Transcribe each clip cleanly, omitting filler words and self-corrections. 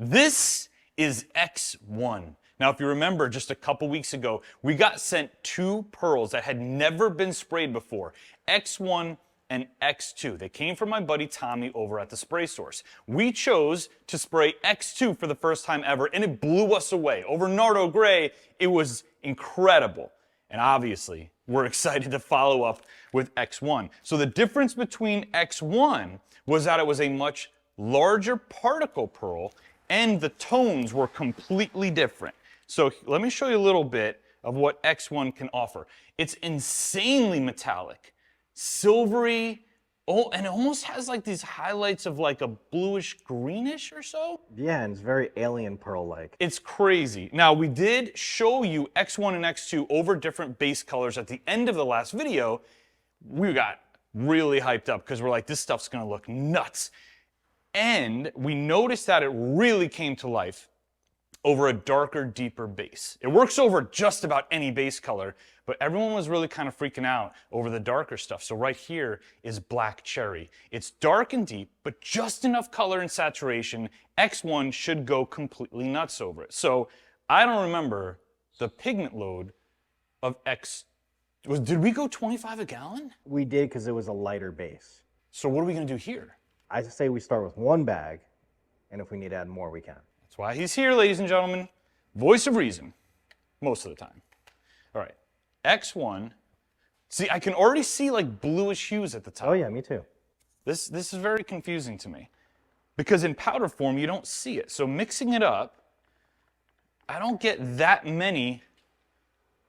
This is X1. Now, if you remember, just a couple weeks ago, we got sent 2 pearls that had never been sprayed before, X1 and X2. They came from my buddy Tommy over at the Spray Source. We chose to spray X2 for the first time ever, and it blew us away. Over Nardo Gray, it was incredible. And obviously, we're excited to follow up with X1. So the difference between X1 was that it was a much larger particle pearl, and the tones were completely different. So let me show you a little bit of what X1 can offer. It's insanely metallic, silvery, and it almost has like these highlights of like a bluish greenish or so. Yeah, and it's very alien pearl-like. It's crazy. Now, we did show you X1 and X2 over different base colors at the end of the last video. We got really hyped up because we're like, this stuff's gonna look nuts. And we noticed that it really came to life over a darker, deeper base. It works over just about any base color, but everyone was really kind of freaking out over the darker stuff. So right here is Black Cherry. It's dark and deep, but just enough color and saturation. X1 should go completely nuts over it. So I don't remember the pigment load of did we go 25 a gallon? We did because it was a lighter base. So what are we gonna do here? I say we start with 1 bag, and if we need to add more, we can. That's why he's here, ladies and gentlemen. Voice of reason, most of the time. All right, X1. See, I can already see like bluish hues at the top. Oh yeah, me too. This is very confusing to me because in powder form, you don't see it. So mixing it up, I don't get that many,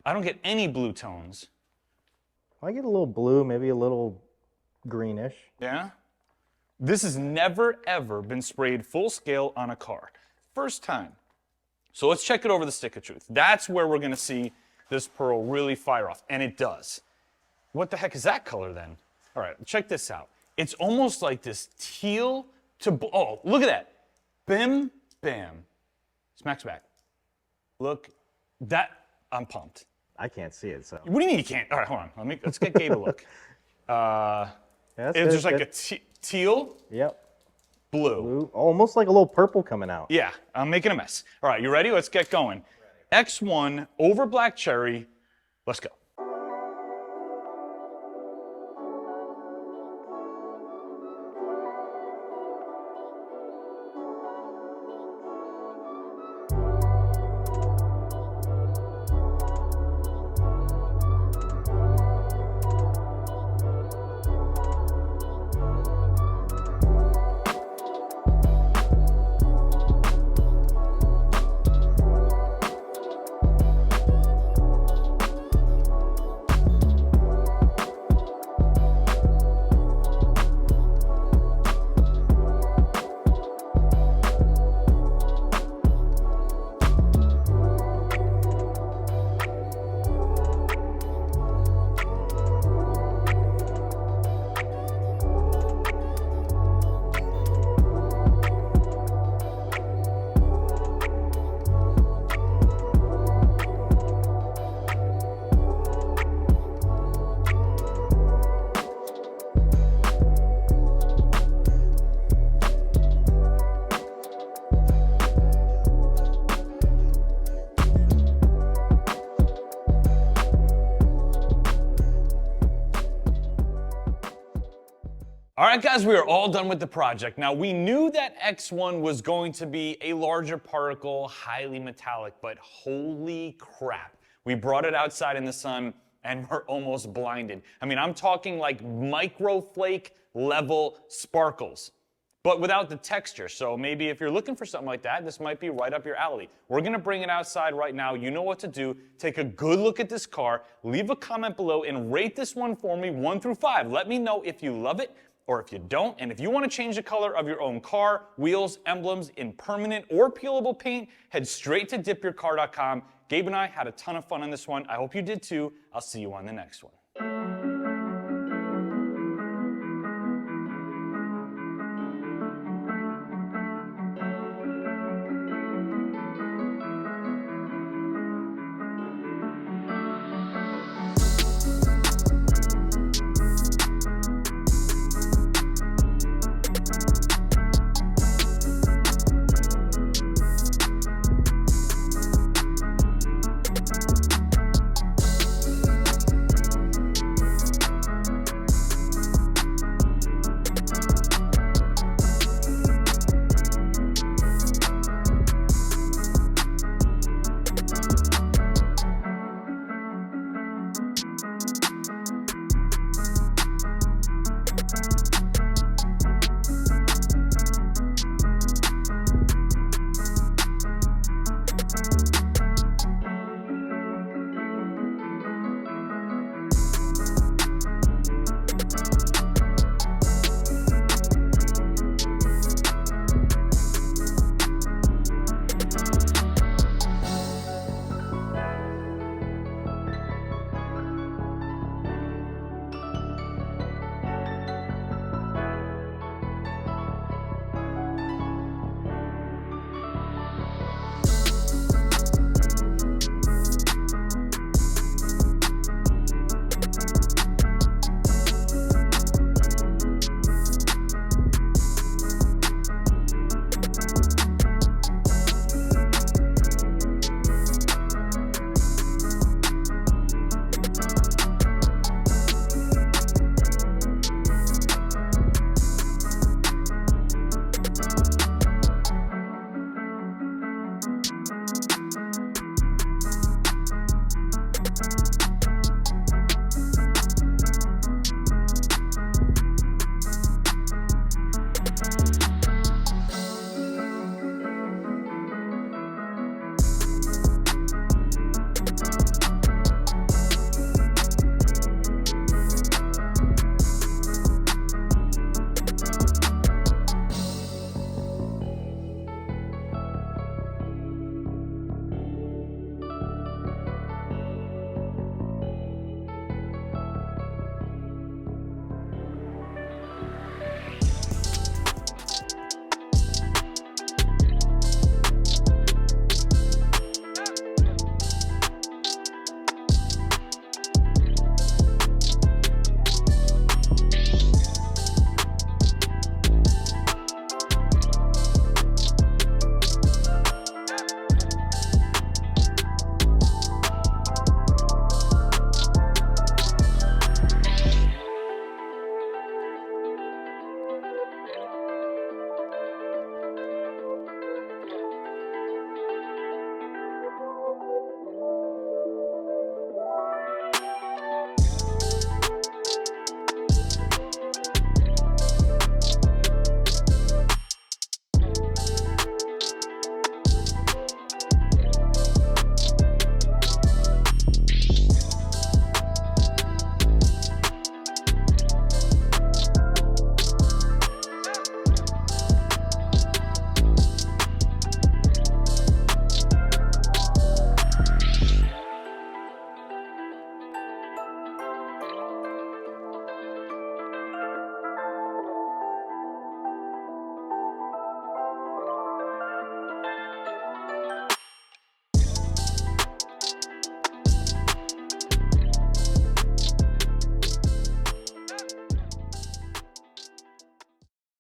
I don't get any blue tones. I get a little blue, maybe a little greenish. Yeah? This has never, ever been sprayed full scale on a car. First time. So let's check it over the stick of truth. That's where we're gonna see this pearl really fire off, and it does. What the heck is that color then? All right, check this out. It's almost like this teal to, oh, look at that. Bim, bam. Smack, smack. Look, I'm pumped. I can't see it, so. What do you mean you can't? All right, hold on. Let's get Gabe a look. Yeah, it's just like a teal, yep. blue. Almost like a little purple coming out. Yeah, I'm making a mess. All right, you ready? Let's get going. X1 over Black Cherry. Let's go. All right, guys, we are all done with the project. Now, we knew that X1 was going to be a larger particle, highly metallic, but holy crap. We brought it outside in the sun, and we're almost blinded. I mean, I'm talking like microflake level sparkles, but without the texture. So maybe if you're looking for something like that, this might be right up your alley. We're gonna bring it outside right now. You know what to do. Take a good look at this car, leave a comment below, and rate this one for me 1 through 5. Let me know if you love it, or if you don't, and if you want to change the color of your own car, wheels, emblems in permanent or peelable paint, head straight to DipYourCar.com. Gabe and I had a ton of fun on this one. I hope you did too. I'll see you on the next one.